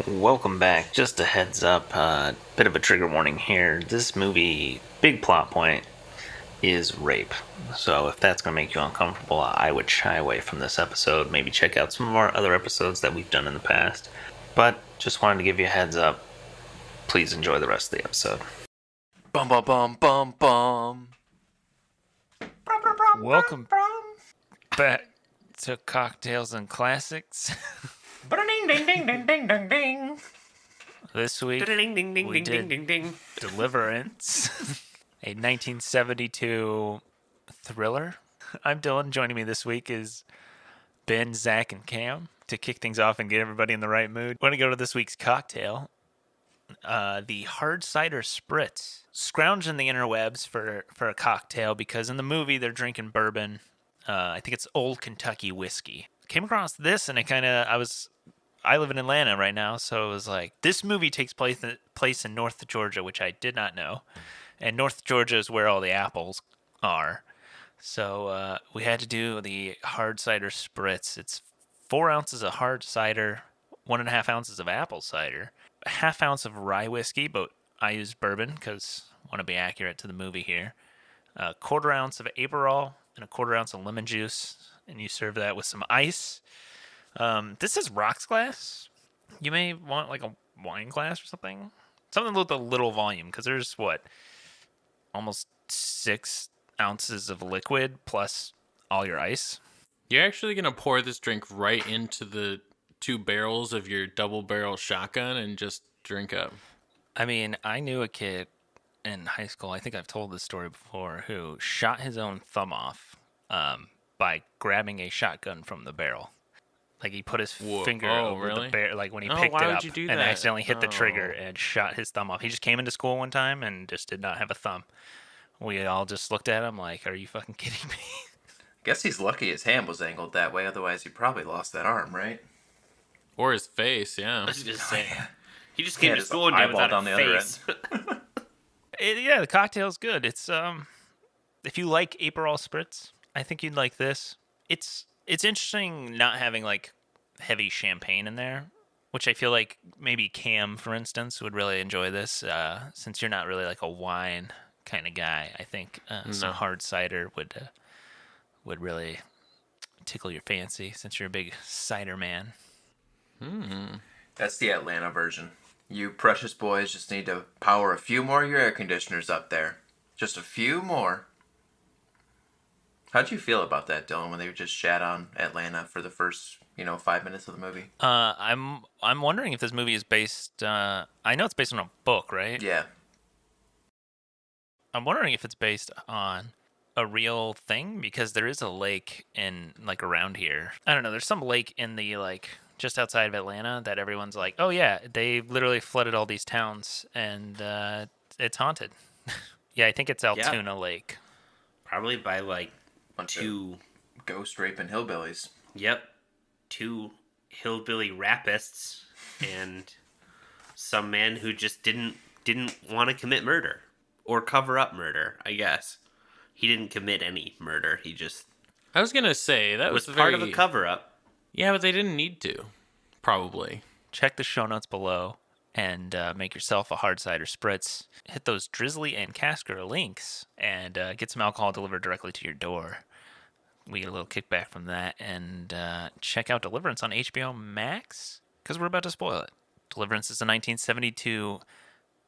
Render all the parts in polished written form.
Welcome back. Just a heads up, bit of a trigger warning here. This movie, big plot point, is rape. So if that's going to make you uncomfortable, I would shy away from this episode. Maybe check out some of our other episodes that we've done in the past. But just wanted to give you a heads up. Please enjoy the rest of the episode. Bum bum bum bum bum. Welcome back to Cocktails and Classics. Ding ding ding ding ding ding ding. This week Ding ding ding we ding did ding ding ding. Deliverance, a 1972 thriller. I'm Dylan. Joining me this week is Ben, Zach, and Cam to kick things off and get everybody in the right mood. We're going to go to this week's cocktail. The hard cider spritz. Scrounging the interwebs for a cocktail because in the movie they're drinking bourbon. I think it's Old Kentucky whiskey. Came across this and I live in Atlanta right now, so it was like this movie takes place in North Georgia, which I did not know, and North Georgia is where all the apples are. So we had to do the hard cider spritz. It's 4 ounces of hard cider, 1.5 ounces of apple cider, a half ounce of rye whiskey, but I used bourbon because I want to be accurate to the movie here. A 1/4 ounce of Aperol and a 1/4 ounce of lemon juice, and you serve that with some ice. This is rocks glass. You may want like a wine glass or something with a little volume because there's almost 6 ounces of liquid plus all your ice. You're actually gonna pour this drink right into the 2 barrels of your double barrel shotgun and just drink up. I mean, I knew a kid in high school, I think I've told this story before, who shot his own thumb off by grabbing a shotgun from the barrel. Like he put his finger over the barrel, like when he picked it up and accidentally hit the trigger and shot his thumb off. He just came into school one time and just did not have a thumb. We all just looked at him like, "Are you fucking kidding me?" Guess he's lucky his hand was angled that way, otherwise he probably lost that arm, right? Or his face, yeah. I was just saying. He just came to school and did without a face. Yeah, the cocktail's good. It's if you like Aperol spritz, I think you'd like this. It's interesting not having like heavy champagne in there, which I feel like maybe Cam, for instance, would really enjoy this. Since you're not really like a wine kind of guy, I think some hard cider would really tickle your fancy since you're a big cider man. That's the Atlanta version. You precious boys just need to power a few more of your air conditioners up there. Just a few more. How'd you feel about that, Dylan, when they just shat on Atlanta for the first, 5 minutes of the movie? I'm wondering if this movie is based. I know it's based on a book, right? Yeah. I'm wondering if it's based on a real thing because there is a lake in like around here. I don't know. There's some lake in the like just outside of Atlanta that everyone's like, oh yeah, they literally flooded all these towns and it's haunted. Yeah, I think it's Altoona Lake. Probably by like Bunch 2 of ghost raping hillbillies. Yep. 2 hillbilly rapists and some man who just didn't want to commit murder or cover up murder, I guess. He didn't commit any murder. He just I was gonna say that was part of a cover up. Yeah, but they didn't need to. Probably. Check the show notes below and make yourself a hard cider spritz. Hit those Drizzly and Casker links and get some alcohol delivered directly to your door. We get a little kickback from that. And check out Deliverance on HBO Max because we're about to spoil it. Deliverance is a 1972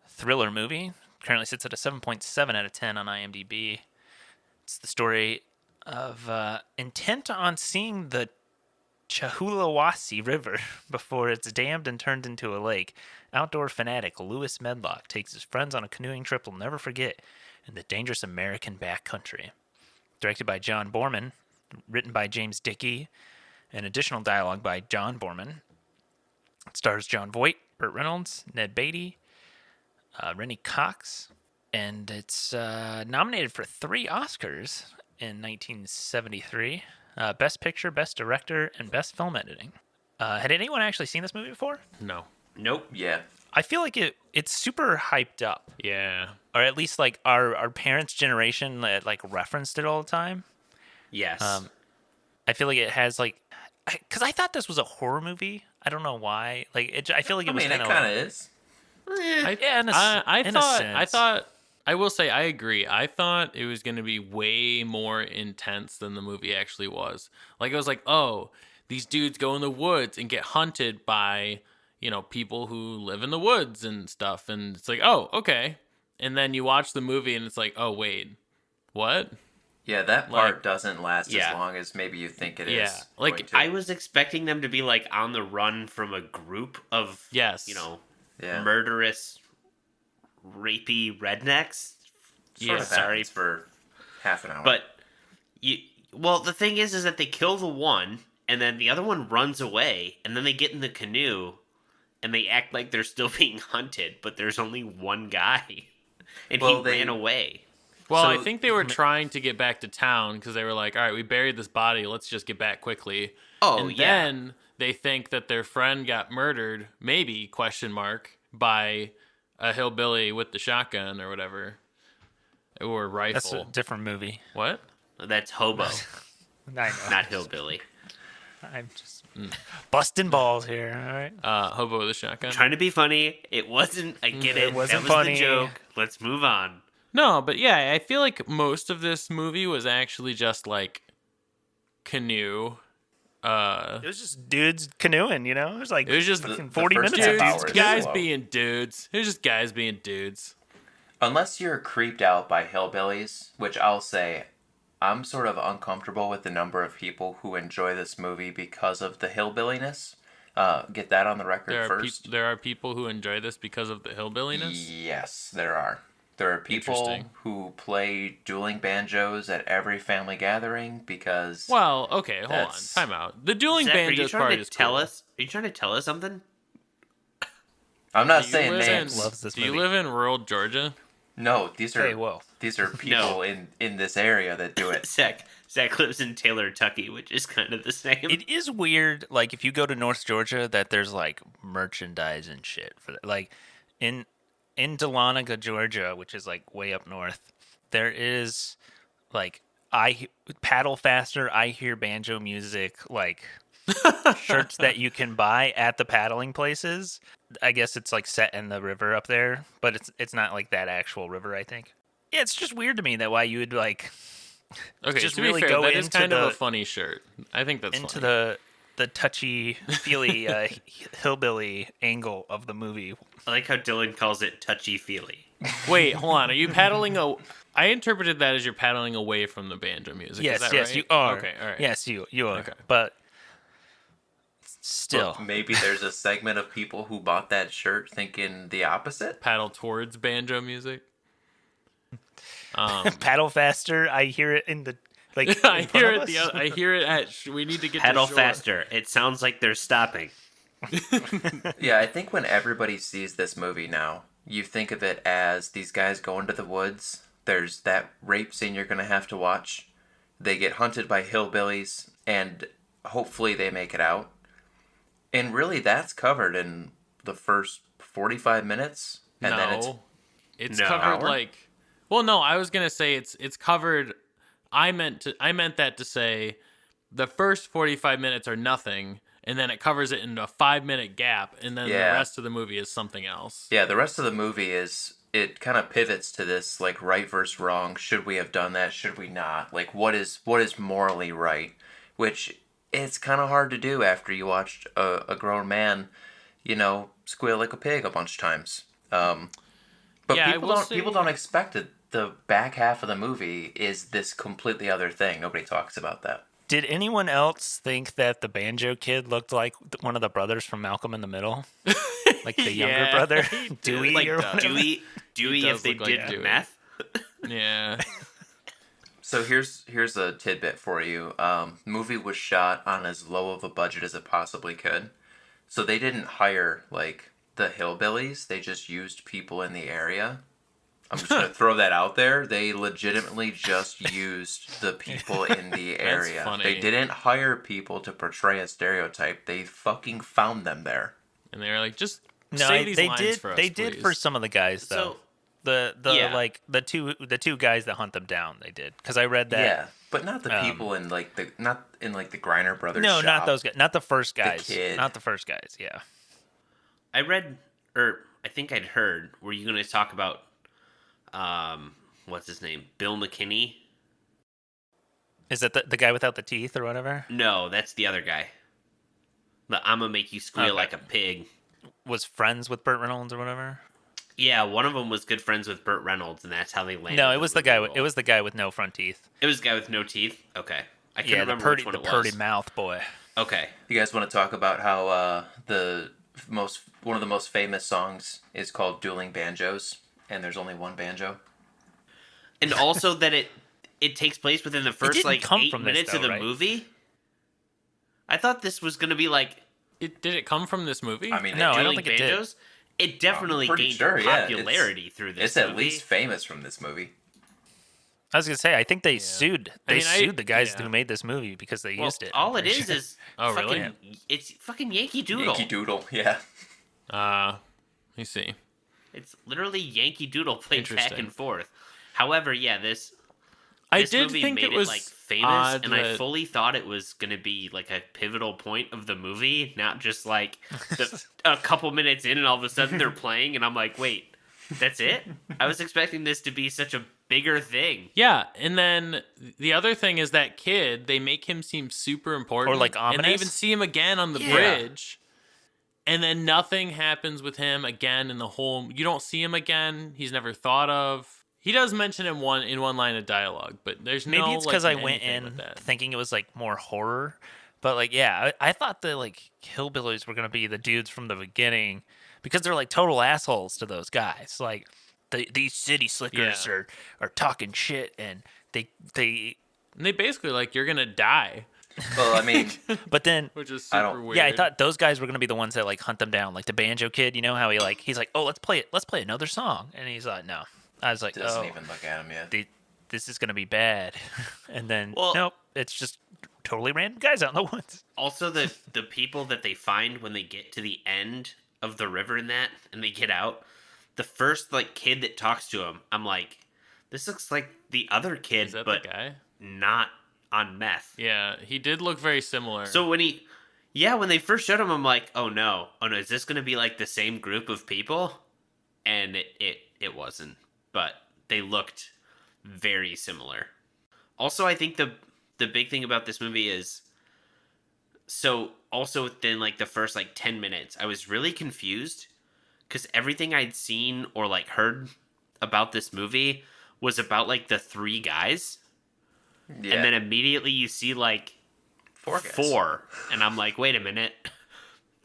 thriller movie. Currently sits at a 7.7 out of 10 on IMDb. It's the story of intent on seeing the Chahulawasi River before it's dammed and turned into a lake. Outdoor fanatic Lewis Medlock takes his friends on a canoeing trip he'll never forget in the dangerous American backcountry. Directed by John Borman, written by James Dickey, and additional dialogue by John Borman. It stars John Voight, Burt Reynolds, Ned Beatty, Rennie Cox, and it's nominated for 3 Oscars in 1973. Best Picture, Best Director, and Best Film Editing. Had anyone actually seen this movie before? No. Nope. Yeah. I feel like it's super hyped up. Yeah. Or at least like our parents' generation like referenced it all the time. Yes. I feel like it has like... Because I thought this was a horror movie. I don't know why. Like I feel like it I was mean, kind it of kind of is. yeah. I thought. I will say I agree. I thought it was going to be way more intense than the movie actually was. Like it was like, oh, these dudes go in the woods and get hunted by, people who live in the woods and stuff, and it's like, oh, okay. And then you watch the movie and it's like, oh wait, what? Yeah, that part doesn't last Yeah. as long as maybe you think it is. Yeah, like, going to. I was expecting them to be like on the run from a group of Yes. murderous, rapey rednecks. Sort of Sorry happens for half an hour. But the thing is that they kill the one, and then the other one runs away, and then they get in the canoe, and they act like they're still being hunted, but there's only one guy, and he ran away. Well, I think they were trying to get back to town because they were like, all right, we buried this body. Let's just get back quickly. Oh, and then they think that their friend got murdered, maybe, by a hillbilly with the shotgun or whatever. Or rifle. That's a different movie. What? That's hobo, I know. not hillbilly. I'm just busting balls here. All right. Hobo with a shotgun? Trying to be funny. It wasn't. I get it. It wasn't that was funny. the joke. Let's move on. No, but yeah, I feel like most of this movie was actually just like canoe. It was just dudes canoeing, It was like It was just fucking the 40 first minutes half of hour dudes is canoeing. guys slow. being dudes. It was just guys being dudes. Unless you're creeped out by hillbillies, which I'll say, I'm sort of uncomfortable with the number of people who enjoy this movie because of the hillbilliness. Get that on the record first. There are people who enjoy this because of the hillbilliness? Yes, there are. There are people Interesting. who play dueling banjos at every family gathering because... Well, okay, hold on. That's- Time out. The dueling Zach, are you banjos trying part to is tell cool. us? Are you trying to tell us something? I'm not Do you saying live names. Loves this Do you movie. live in rural Georgia? No, these are Hey, whoa. these are people in this area that do it. Zach lives in Taylor, Tucky, which is kind of the same. It is weird, like, if you go to North Georgia, that there's, like, merchandise and shit. For that. Like, in Dahlonega, Georgia, which is, like, way up north, there is, like, paddle faster, I hear banjo music, like, shirts that you can buy at the paddling places. I guess it's, like, set in the river up there, but it's not, like, that actual river, I think. Yeah, it's just weird to me that why you would, like... Okay, Just to be really fair, go that is into kind of the- a funny shirt. I think that's into funny. the touchy-feely hillbilly angle of the movie. I like how Dylan calls it touchy-feely. Wait, hold on. Are you paddling I interpreted that as you're paddling away from the banjo music. Yes, is that yes, right? you are. Okay, all right. Yes, you are. Okay. But still, But maybe there's a segment of people who bought that shirt thinking the opposite. Paddle towards banjo music. paddle faster. I hear it in the like. I in front hear of it. us. I hear it at. We need to get Pedal to shore. faster. It sounds like they're stopping. Yeah, I think when everybody sees this movie now, you think of it as these guys go into the woods. There's that rape scene you're going to have to watch. They get hunted by hillbillies, and hopefully they make it out. And really, that's covered in the first 45 minutes. And then it's No. covered Hour? like. Well, no, I was gonna say it's covered. I meant that to say, the first 45 minutes are nothing, and then it covers it in a 5-minute gap, and then Yeah. the rest of the movie is something else. Yeah, the rest of the movie it kind of pivots to this, like, right versus wrong. Should we have done that? Should we not? Like, what is morally right? Which it's kind of hard to do after you watched a grown man, squeal like a pig a bunch of times. But Yeah, I people will don't say- people don't expect it. The back half of the movie is this completely other thing. Nobody talks about that. Did anyone else think that the banjo kid looked like one of the brothers from Malcolm in the Middle? Like the younger Yeah, brother, he did. Dewey Like or whatever? Dewey does if they look like did Dewey. meth. Yeah. So here's a tidbit for you. Movie was shot on as low of a budget as it possibly could. So they didn't hire, like, the hillbillies. They just used people in the area. I'm just going to throw that out there. They legitimately just used the people in the area. funny. They didn't hire people to portray a stereotype. They fucking found them there. And they were like, just No, say these they lines did. for us, They did please. for some of the guys though. So the Yeah. like the two guys that hunt them down. They did because I read that. Yeah, But not the people in like the the Griner brothers. No, shop. not those guys. Not the first guys. The kid. Not the first guys. Yeah. I read, or I think I'd heard, were you going to talk about, what's his name? Bill McKinney? Is that the guy without the teeth or whatever? No, that's the other guy. The I'm going to make you squeal Okay. like a pig. Was friends with Burt Reynolds or whatever? Yeah, one of them was good friends with Burt Reynolds, and that's how they landed. No, it was the guy. role. It was the guy with no front teeth. It was the guy with no teeth? Okay. I can't Yeah, the remember which one it was. purty mouth boy. Okay. You guys want to talk about how one of the most famous songs is called "Dueling Banjos," and there's only one banjo. And also that it takes place within the first didn't like come 8 from this, minutes though, of the right? movie. I thought this was going to be like Did it come from this movie? I mean, No, I don't Dueling think it did. Banjos. It definitely pretty gained sure, yeah. popularity through this it's movie. at least famous from this movie. I was gonna say, I think they sued. They I mean, sued the guys yeah. who made this movie because they Well, used it. all I'm it pretty is sure. is Oh, fucking, really? it's fucking Yankee Doodle. Yankee Doodle, yeah. Let me see. It's literally Yankee Doodle played back Interesting. and forth. However, yeah, this I this did movie think made it was like famous, odd and I that- fully thought it was gonna be like a pivotal point of the movie, not just like a couple minutes in, and all of a sudden they're playing, and I'm like, wait, that's it? I was expecting this to be such a bigger thing. Yeah, and then the other thing is that kid, they make him seem super important. Or, like, And they ominous? even see him again on the Yeah. bridge. And then nothing happens with him again in the whole... You don't see him again. He's never thought of. He does mention in one line of dialogue, but there's Maybe no... it's because I anything went with in that. thinking it was like more horror, but like I thought the like hillbillies were gonna be the dudes from the beginning because they're like total assholes to those guys. Like these city slickers Yeah. are talking shit and they And they basically like, you're going to die, Well, I mean, but then which is I super don't- weird. yeah, I thought those guys were gonna be the ones that like hunt them down, like the banjo kid. You know how he's like, oh, let's play another song, and he's like, no. I was like, doesn't oh, even look at him yet. this is gonna be bad, and then Well- nope, it's just totally random guys out in the woods. Also, the people that they find when they get to the end of the river and they get out, the first like kid that talks to him, I'm like, this looks like the other kid, Is that but the guy? not on meth. Yeah, he did look very similar. So when they first showed him, I'm like, oh no, is this gonna be like the same group of people? And it wasn't, but they looked very similar. Also, I think the big thing about this movie is, so also within like the first like 10 minutes, I was really confused because everything I'd seen or like heard about this movie was about like the three guys, Yeah. and then immediately you see like four guys. four, and I'm like, wait a minute.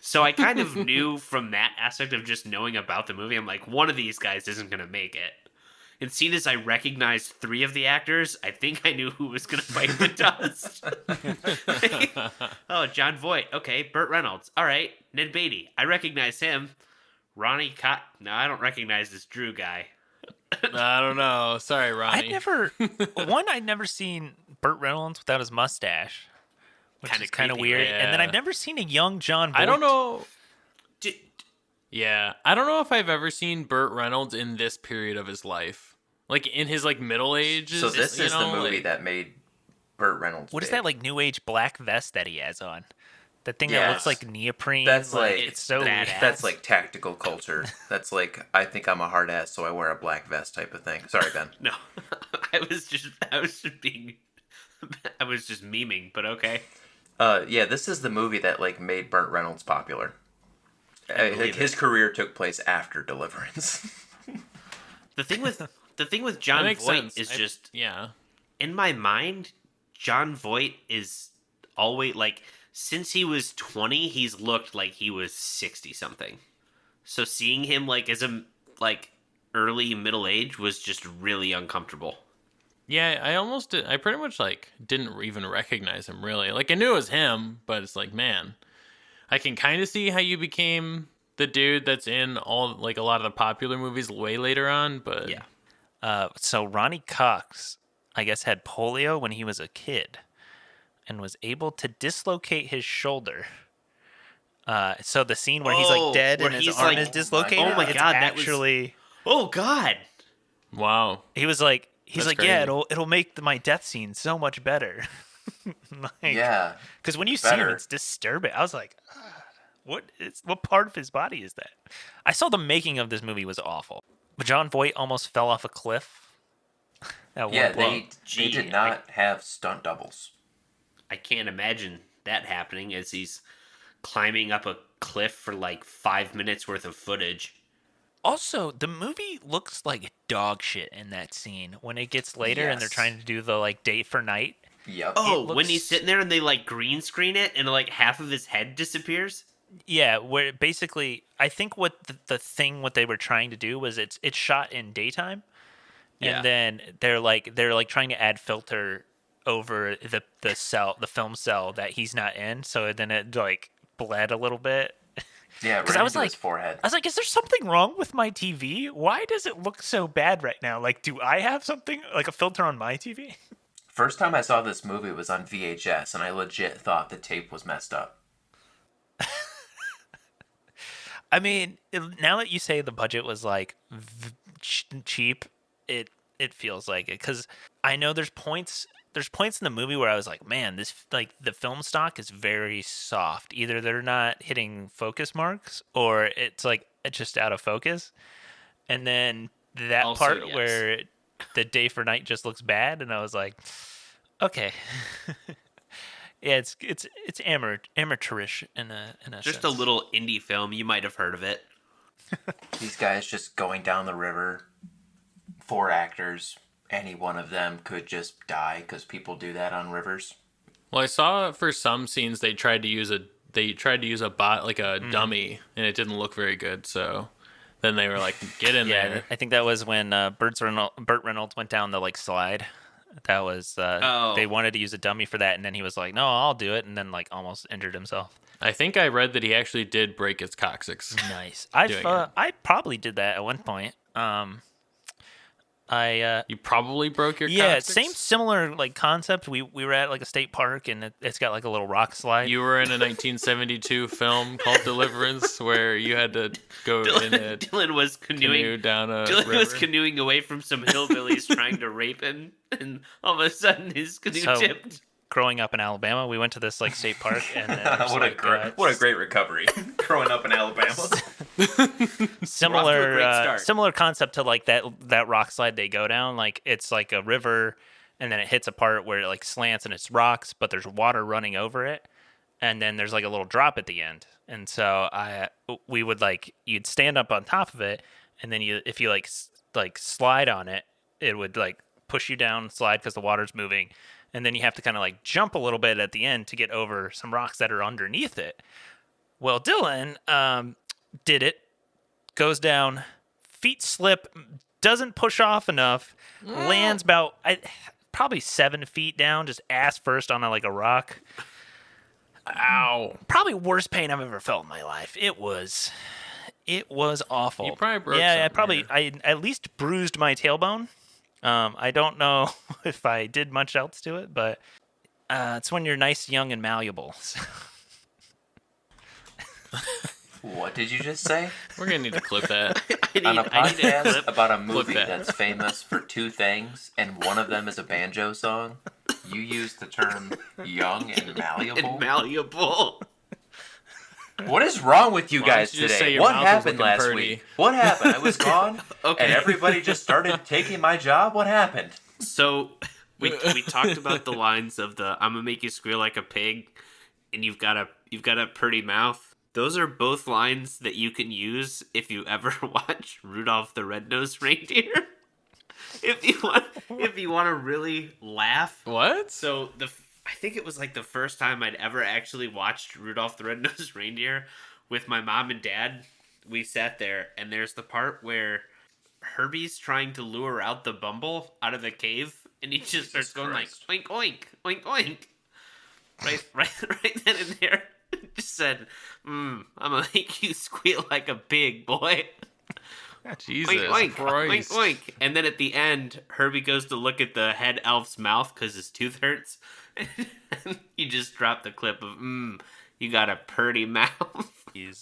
So I kind of knew from that aspect of just knowing about the movie, I'm like, one of these guys isn't gonna make it. And seeing as I recognized three of the actors, I think I knew who was gonna bite the dust. Oh, John Voight. Okay, Burt Reynolds. All right, Ned Beatty. I recognize him. Ronnie Cott. No, I don't recognize this Drew guy. I don't know. Sorry, Ronnie. I'd never seen Burt Reynolds without his mustache, which Kinda is kind of creepy, weird. right? And then Yeah. I've never seen a young John Voight. I don't know. D- Yeah, I don't know if I've ever seen Burt Reynolds in this period of his life, like in his like middle ages. So this you is know, the movie like- that made Burt Reynolds. What is big. that like new age black vest that he has on? That thing that looks Yes. like neoprene. That's like- it's so badass. weird. That's like tactical culture. That's like, I think I'm a hard ass, so I wear a black vest type of thing. Sorry, Ben. No, I was just being, I was just memeing, but okay. Yeah, this is the movie that like made Burt Reynolds popular. Like believe his career took place after Deliverance. The thing with That John makes Voight sense. is I- just, yeah. in my mind, John Voight is always like, since he was 20, he's looked like he was 60 something. So seeing him like as a like early middle age was just really uncomfortable. Yeah, I pretty much like didn't even recognize him really. Like I knew it was him, but it's like, man, I can kind of see how you became the dude that's in all like a lot of the popular movies way later on. But Yeah. So Ronnie Cox, I guess, had polio when he was a kid, and was able to dislocate his shoulder. So the scene where he's Oh, like dead where and his he's, arm like- is dislocated. Oh my it's God, that was- actually Oh God. wow, he was like he's That's like, crazy. yeah, it'll make my death scene so much better. Yeah. Because when you see him, Better. it's disturbing. I was like, what part of his body is that? I saw the making of this movie was awful. John Voight almost fell off a cliff. At Yeah, one point. they did not have stunt doubles. I can't imagine that happening as he's climbing up a cliff for like 5 minutes worth of footage. Also, the movie looks like dog shit in that scene when it gets later and they're Yes. trying to do the like day for night. Yep. Oh, looks- when he's sitting there and they like green screen it and like half of his head disappears. Yeah, where basically I think what what they were trying to do was it's shot in daytime, and Yeah. then they're like trying to add filter over the film cell that he's not in, so then it like bled a little bit. Yeah, Because right I was into like, his forehead. is there something wrong with my TV? Why does it look so bad right now? Like, do I have something like a filter on my TV? First time I saw this movie was on VHS, and I legit thought the tape was messed up. I mean, now that you say the budget was like cheap, it feels like it, because I know there's points in the movie where I was like, man, this like the film stock is very soft. Either they're not hitting focus marks or it's like it's just out of focus. And then that Also, part yes. where the day for night just looks bad, and I was like, okay. Yeah, it's amateurish in a Just sense. a little indie film. You might have heard of it. These guys just going down the river, 4 actors, any one of them could just die because people do that on rivers. Well, I saw for some scenes they tried to use a bot like a dummy, and it didn't look very good. So then they were like, "Get in Yeah, there." I think that was when Burt Reynolds went down the like slide. That was they wanted to use a dummy for that, and then he was like, "No, I'll do it," and then like almost injured himself. I think I read that he actually did break his coccyx. Nice. Doing it. I probably did that at one point. You probably broke your Yeah, coccyx? similar like concept. We were at like a state park, and it's got like a little rock slide. You were in a 1972 film called Deliverance where you had to go in a Dylan was canoe canoeing. down a Dylan river. was canoeing away from some hillbillies trying to rape him, and all of a sudden his canoe So- tipped. Growing up in Alabama, we went to this like state park, and there's, What a great recovery. Growing up in Alabama. similar great start. similar concept to like that rock slide they go down. Like it's like a river, and then it hits a part where it like slants and it's rocks, but there's water running over it, and then there's like a little drop at the end. And so we would like you'd stand up on top of it, and then if you like slide on it, it would like push you down, slide because the water's moving. And then you have to kind of like jump a little bit at the end to get over some rocks that are underneath it. Well, Dylan did it, goes down, feet slip, doesn't push off enough, lands about probably 7 feet down, just ass first on like a rock. Ow. Probably worst pain I've ever felt in my life. It was awful. You probably broke Yeah, something I at least bruised my tailbone. I don't know if I did much else to it, but it's when you're nice, young, and malleable. What did you just say? We're going to need to clip that. On a I need a podcast clip. about a movie that. that's famous for 2 things, and one of them is a banjo song, you used the term young and malleable? And malleable. What is wrong with you Why don't guys you just say today? your What mouth was happened looking last purty? week? What happened? I was gone, Okay. and everybody just started taking my job? What happened? So we talked about the lines of the "I'm gonna make you squeal like a pig," and you've got a pretty mouth. Those are both lines that you can use if you ever watch Rudolph the Red-Nosed Reindeer. if you want to really laugh. What? So I think it was like the first time I'd ever actually watched Rudolph the Red-Nosed Reindeer with my mom and dad. We sat there, and there's the part where Herbie's trying to lure out the Bumble out of the cave, and he just starts going Christ. like oink oink oink oink. Right then and there, just said, "I'm gonna make you squeal like a pig, boy." Jesus Oink, oink, Christ. oink, oink. And then at the end, Herbie goes to look at the head elf's mouth because his tooth hurts. And you just drop the clip of, you got a purty mouth.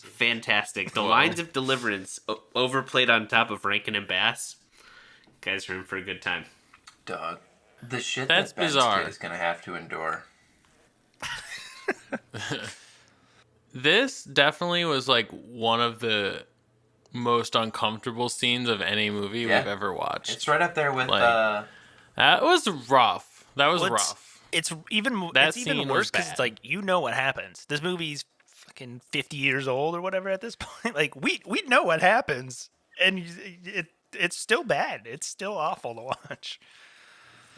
Fantastic. The lines of Deliverance overplayed on top of Rankin and Bass. Guys are in for a good time. Dog. The shit That's that Ben's bizarre. kid is going to have to endure. This definitely was like one of the most uncomfortable scenes of any movie Yeah. we've ever watched. It's right up there with... Like, that was rough. That was rough. It's even That it's even scene worse was because bad. it's like you know what happens. This movie's fucking 50 years old or whatever at this point. Like we know what happens, and it's still bad. It's still awful to watch.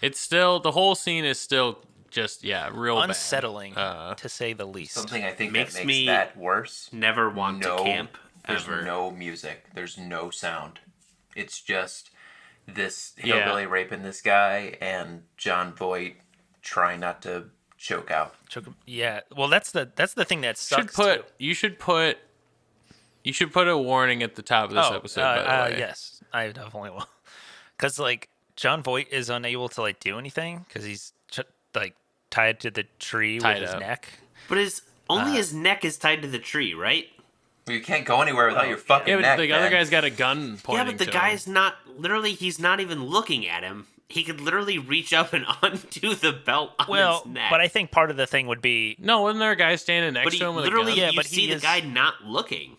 It's still, the whole scene is still just, real Unsettling, bad. to say the least. Something I think Makes that me makes that worse. Never want to camp There's ever. no music. There's no sound. It's just this hillbilly raping this guy and John Voight trying not to choke out. Yeah, well, that's the thing that sucks. You should put a warning at the top of this episode, by the way. Yes, I definitely will. Because like John Voight is unable to like do anything because he's like tied to the tree with his neck. But his neck is tied to the tree, right? Well, you can't go anywhere without your fucking Yeah, but neck, the other man. guy's got a gun pointing Yeah, but the to guy's him. not, literally, he's not even looking at him. He could literally reach up and undo the belt on his neck. But I think part of the thing would be. No, wasn't there a guy standing next But he to him with literally, a gun? Yeah, you but see he the is- guy not looking.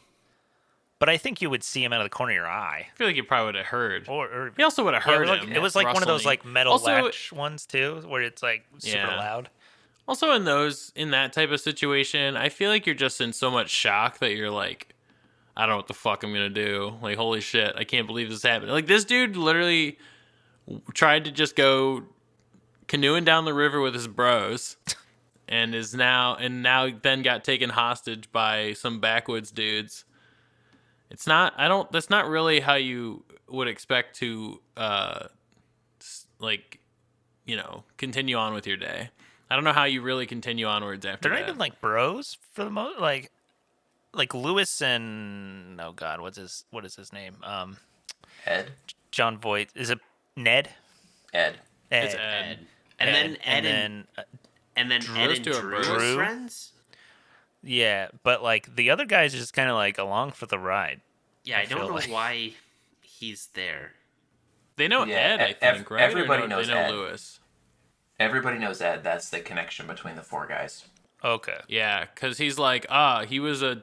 But I think you would see him out of the corner of your eye. I feel like you probably would have heard. Or He also would have yeah, heard it was like one of those like metal latch ones too, where it's like super loud. Also, in that type of situation, I feel like you're just in so much shock that you're like, I don't know what the fuck I'm gonna do. Like, holy shit, I can't believe this happened. Like, this dude literally tried to just go canoeing down the river with his bros, and now then got taken hostage by some backwoods dudes. It's not. That's not really how you would expect to, continue on with your day. I don't know how you really continue onwards after They're that. not even like bros for the most. Like Lewis and what is his name? Ed? John Voight. Is it Ned? Ed. It's Ed. And then Ed and then Drew's Ed and to a Drew Drew? are friends? Yeah, but like the other guy's just kind of like along for the ride. Yeah, I feel don't know like. why he's there. They know Yeah, Ed, I think, right? everybody Or knows they know Ed. Lewis. Everybody knows Ed. That's the connection between the four guys. Okay. Yeah, because he's like, he was a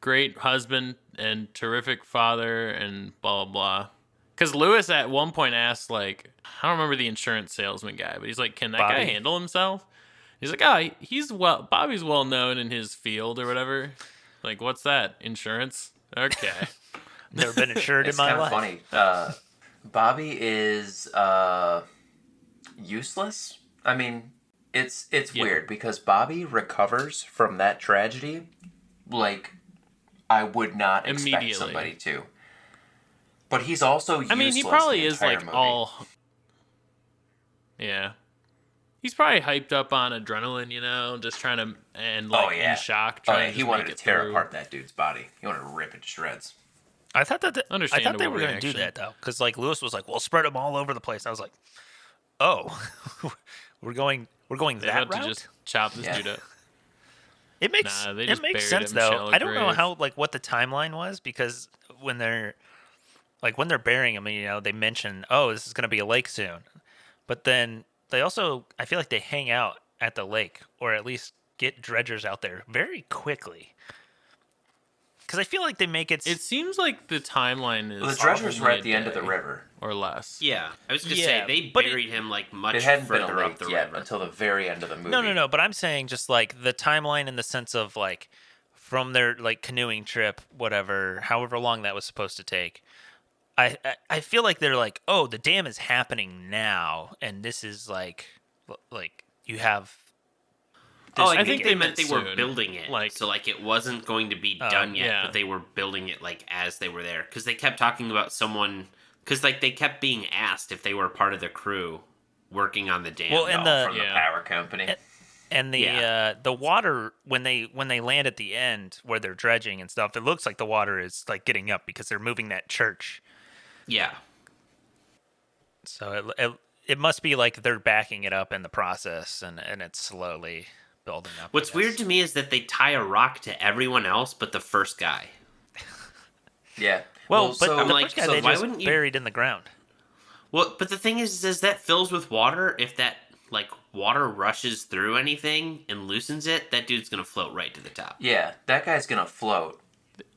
great husband and terrific father and blah, blah, blah. Because Lewis at one point asked, like, I don't remember the insurance salesman guy, but he's like, can that guy Bobby? handle himself? He's like, Bobby's well known in his field or whatever. Like, what's that? Insurance? Okay. Never been insured in It's my kind life. of funny. Bobby is useless. I mean, it's weird because Bobby recovers from that tragedy like I would not expect Immediately. somebody to. But he's also useless. I mean, he probably the is entire like movie. all. Yeah. He's probably hyped up on adrenaline, just trying to, and like in shock, Oh, trying yeah. to He just wanted make to it tear through. apart that dude's body. He wanted to rip it to shreds. I thought they Understandable were going to do reaction. that though, because like Lewis was like, "We'll spread them all over the place." I was like, "Oh, we're going They that had route." to just chop this Yeah. dude up. It makes Nah, they it just makes buried sense him though. shallow I don't know grave. how what the timeline was because when they're burying him, they mention, "Oh, this is going to be a lake soon," but then they also I feel like they hang out at the lake or at least get dredgers out there very quickly. Because I feel like they make it. It seems like the timeline is. Well, the dredgers were only at the a end of the day river. or less. Yeah, I was going to Yeah, say, they but buried him like much It hadn't been a further up lake the yet river. until the very end of the movie. No. But I'm saying just like the timeline in the sense of like from their like canoeing trip, whatever, however long that was supposed to take. I feel like they're like, oh, the dam is happening now, and this is like you have. Oh, I I think think they meant they were soon. building it. Like- So, like, it wasn't going to be done yet, yeah. but they were building it, like, as they were there. Because they kept talking about someone... Because, like, they kept being asked if they were part of the crew working on the dam. Well, and No, from the Yeah. power company. And the water when they land at the end where they're dredging and stuff, it looks like the water is like getting up because they're moving that church. Yeah. So it must be like they're backing it up in the process, and it's slowly building up. What's weird to me is that they tie a rock to everyone else but the first guy. Yeah. Well, but so, the like, first guy so they why just wouldn't you- buried in the ground. Well, but the thing is that fills with water. If that like water rushes through anything and loosens it, that dude's gonna float right to the top. Yeah, that guy's gonna float.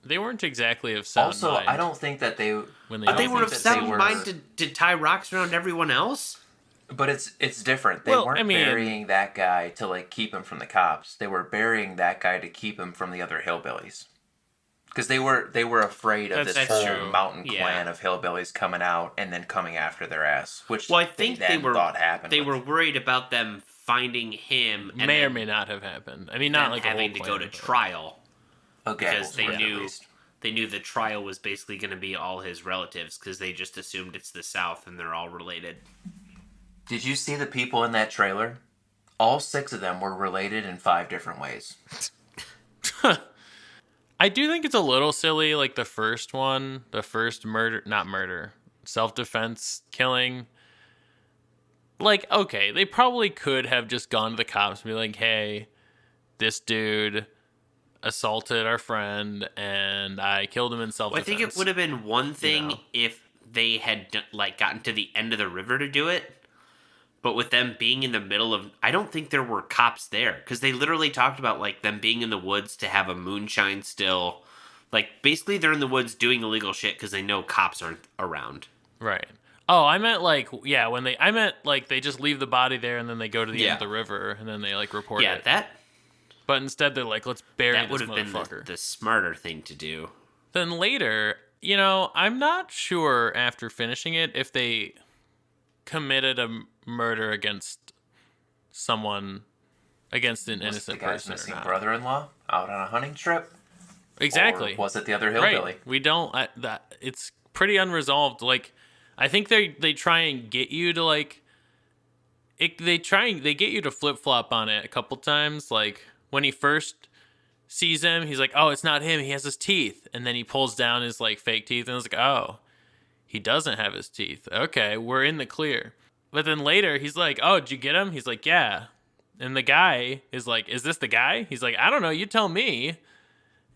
They weren't exactly of sound Also, mind. I don't think that they. When But they don't were think of that sound mind to tie rocks around everyone else. But it's different. They Well, weren't I mean- burying that guy to like keep him from the cops. They were burying that guy to keep him from the other hillbillies. Because they were afraid of That's this whole true. mountain Yeah. clan of hillbillies coming out and then coming after their ass, which Well, I think they then were thought happened. They with- were worried about them finding him and may or then may not have happened. I mean, them not like a having whole to go to plan, but- trial okay, because they well, at knew least. they knew the trial was basically going to be all his relatives because they just assumed it's the South and they're all related. Did you see the people in that trailer? All 6 of them were related in 5 different ways. I do think it's a little silly, like the first one, the first murder, self-defense killing. Like, okay, they probably could have just gone to the cops and be like, hey, this dude assaulted our friend and I killed him in Well, I self-defense. think it would have been one thing know. if they had gotten to the end of the river to do it. But with them being in the middle of, I don't think there were cops there because they literally talked about like them being in the woods to have a moonshine still. Like basically they're in the woods doing illegal shit because they know cops aren't around. Right. Oh, I meant like, yeah, I meant like they just leave the body there and then they go to the end Yeah. of the river and then they like report Yeah, it. that But instead they're like, let's bury that would this have been motherfucker. the smarter thing to do. Then later, I'm not sure after finishing it if they committed a murder against someone, against an Was it innocent the guy's person or missing not. brother-in-law out on a hunting trip? Exactly. Or was it the other hillbilly? Right. We don't. That it's pretty unresolved. Like, I think they try and get you to like. They get you to flip flop on it a couple times. Like when he first sees him, he's like, "Oh, it's not him. He has his teeth," and then he pulls down his like fake teeth, and it's like, "Oh, he doesn't have his teeth. Okay, we're in the clear." But then later, he's like, "Oh, did you get him?" He's like, "Yeah." And the guy is like, "Is this the guy?" He's like, "I don't know. You tell me."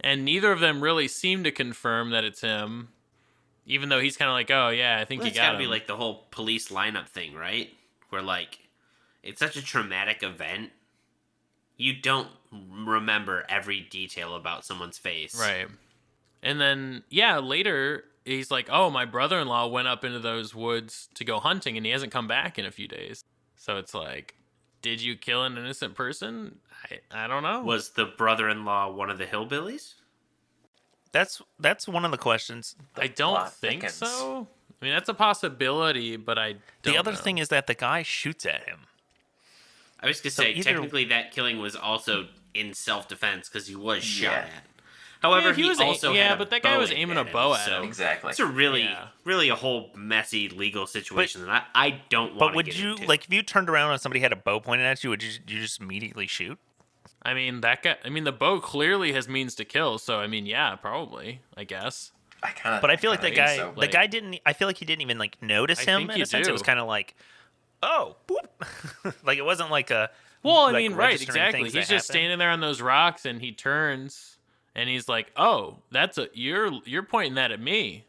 And neither of them really seem to confirm that it's him, even though he's kind of like, "Oh yeah, I think Well, you it's got got to him." be like the whole police lineup thing, right? Where like it's such a traumatic event, you don't remember every detail about someone's face, Right. And then, yeah, later, he's like, oh, my brother-in-law went up into those woods to go hunting, and he hasn't come back in a few days. So it's like, did you kill an innocent person? I don't know. Was the brother-in-law one of the hillbillies? That's one of the questions. I don't plot think thickens. so. I mean, that's a possibility, but I don't The other know. thing is that the guy shoots at him. I was gonna So say either- technically that killing was also in self-defense because he was shot Yeah. at. However, Yeah, he he was also yeah, had but that guy was aiming a bow at so him. Exactly. It's a really, Yeah. really a whole messy legal situation that I don't want But to would get you into. like if you turned around and somebody had a bow pointed at you? Would you just immediately shoot? I mean, that guy. I mean, the bow clearly has means to kill. So I mean, yeah, probably. I guess. But I feel like the guy, So. the Like- guy didn't. I feel like he didn't even like notice I him think in you a sense. It was do. kind of like, oh, boop. Like it wasn't like a. Well, I like, mean, right, registering exactly. things He's that just happen. standing there on those rocks, and he turns, and he's like, "Oh, you're pointing that at me,"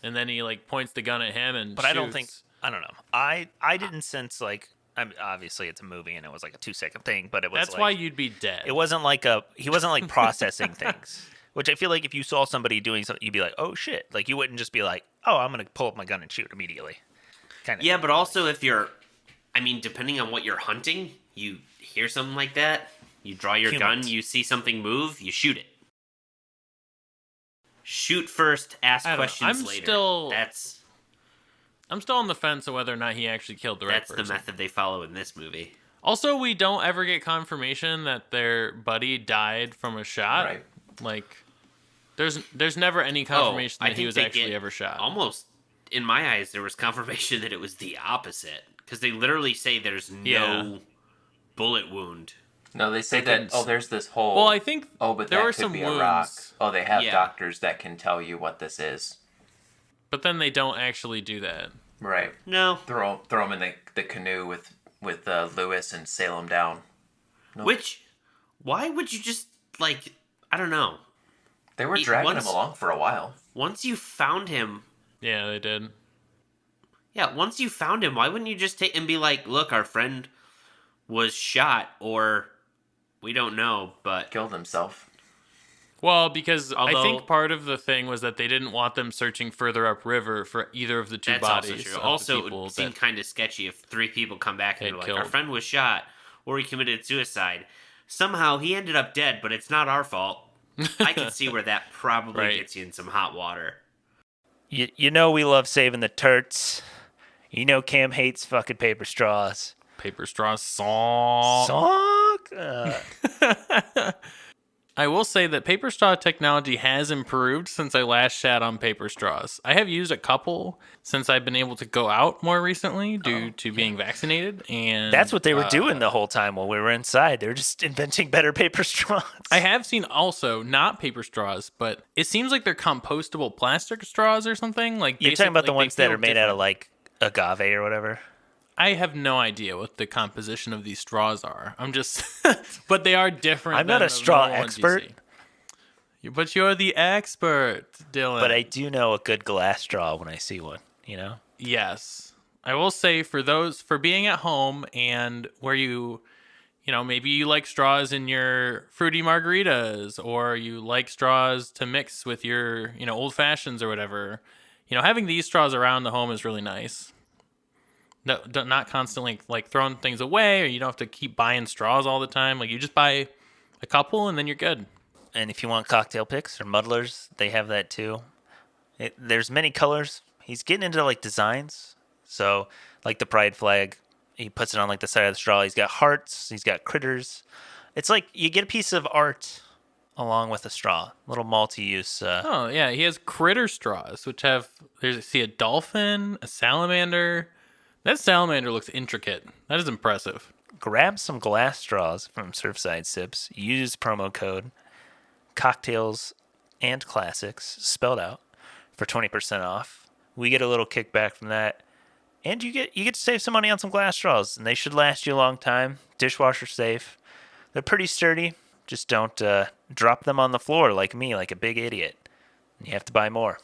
and then he like points the gun at him and. But I don't shoots. think I don't know. I didn't sense like. I mean, obviously it's a movie and it was like a 2-second thing, but it was That's like, why you'd be dead. it wasn't like he wasn't like processing things. Which I feel like if you saw somebody doing something, you'd be like, oh shit. Like you wouldn't just be like, oh, I'm gonna pull up my gun and shoot immediately. Kind of. yeah, but also if you're, I mean, depending on what you're hunting, you hear something like that, you draw your Humans. gun, you see something move, you shoot it. Shoot first, ask I don't know. questions I'm later. still- That's I'm still on the fence of whether or not he actually killed the right that's person. the method they follow in this movie. Also, we don't ever get confirmation that their buddy died from a shot. Right. Like, there's never any confirmation I that he think was they actually get ever shot. Almost, in my eyes, there was confirmation that it was the opposite because they literally say there's no Yeah. bullet wound. No, they say They that. couldn't Oh, s- there's this hole. Well, I think Oh, but there that were could some be a rock. wounds, Oh, they have Yeah. doctors that can tell you what this is. but then they don't actually do that. Right. No, Throw him in the canoe with Lewis and sail him down. which why would you just like I don't know. They were He- dragging once- him along for a while. Once you found him, Yeah, they did. Yeah, once you found him, why wouldn't you just take and be like, look, our friend was shot, or we don't know, but Killed himself. Well, because I Although- think part of the thing was that they didn't want them searching further upriver for either of the two that's bodies. also true. of the Also, it people would seem that- kind of sketchy if 3 people come back and Had they're like, killed. our friend was shot, or he committed suicide. Somehow he ended up dead, but it's not our fault. I can see where that probably Right. gets you in some hot water. You know we love saving the turts. You know Cam hates fucking paper straws. paper straws song. I will say that paper straw technology has improved since I last shat on paper straws. I have used a couple since I've been able to go out more recently due to being vaccinated, and That's what they were doing the whole time while we were inside. They were just inventing better paper straws. I have seen also not paper straws, but it seems like they're compostable plastic straws or something. Like You're talking about the like, ones they that feel are made out of different. like agave or whatever. I have no idea what the composition of these straws are. I'm just, but they are different. I'm not than a straw normal ones expert. you see. But you're the expert, Dylan. But I do know a good glass straw when I see one, you know? Yes. I will say for being at home and where you know, maybe you like straws in your fruity margaritas or you like straws to mix with your, you know, old fashions or whatever. You know, having these straws around the home is really nice. No, not constantly like throwing things away, or you don't have to keep buying straws all the time. Like you just buy a couple and then you're good. And if you want cocktail picks or muddlers, they have that too. There's many colors. He's getting into like designs. So like the pride flag, he puts it on like the side of the straw. He's got hearts. He's got critters. It's like you get a piece of art along with a straw. Little multi-use. Oh yeah, he has critter straws, which have see a dolphin, a salamander. That salamander looks intricate. That is impressive. Grab some glass straws from Surfside Sips. Use promo code cocktails and classics spelled out for 20% off. We get a little kickback from that. And you get to save some money on some glass straws, and they should last you a long time. Dishwasher safe. They're pretty sturdy. Just don't drop them on the floor like me, like a big idiot. You have to buy more.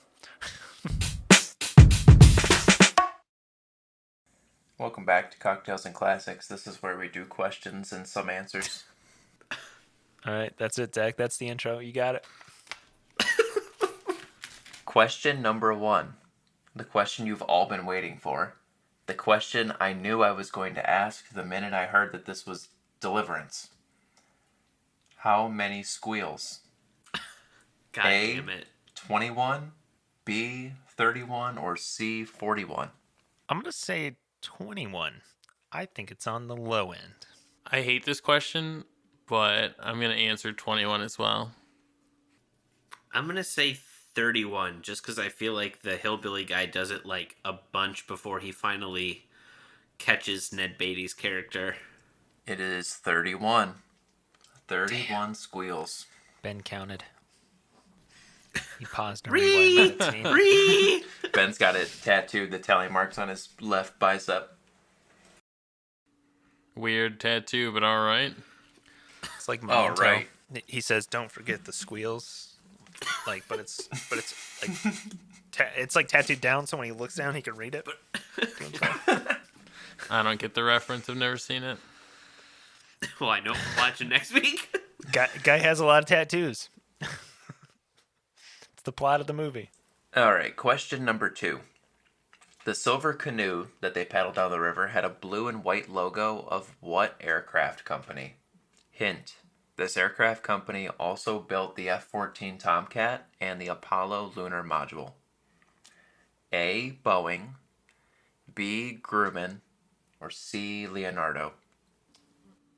Welcome back to Cocktails and Classics. This is where we do questions and some answers. All right, that's it, Zach. That's the intro. You got it. Question number 1. The question you've all been waiting for. The question I knew I was going to ask the minute I heard that this was Deliverance. How many squeals? God A, damn it. 21, B, 31, or C, 41? I'm going to say 21. I think it's on the low end. I hate this question, but I'm going to answer 21 as well. I'm going to say 31, just because I feel like the hillbilly guy does it like a bunch before he finally catches Ned Beatty's character. It is 31. 31 squeals. Ben counted. He paused and rewind that scene. Ben's got it tattooed, the tally marks on his left bicep. Weird tattoo, but all right. It's like Oh, Memento. right. He says, "Don't forget the squeals." Like, but it's like it's like tattooed down, so when he looks down, he can read it. I don't get the reference. I've never seen it. Well, I know. Watch it next week. Guy has a lot of tattoos. It's the plot of the movie. All right, question number 2. The silver canoe that they paddled down the river had a blue and white logo of what aircraft company? Hint. This aircraft company also built the F-14 Tomcat and the Apollo lunar module. A, Boeing, B, Grumman, or C, Leonardo?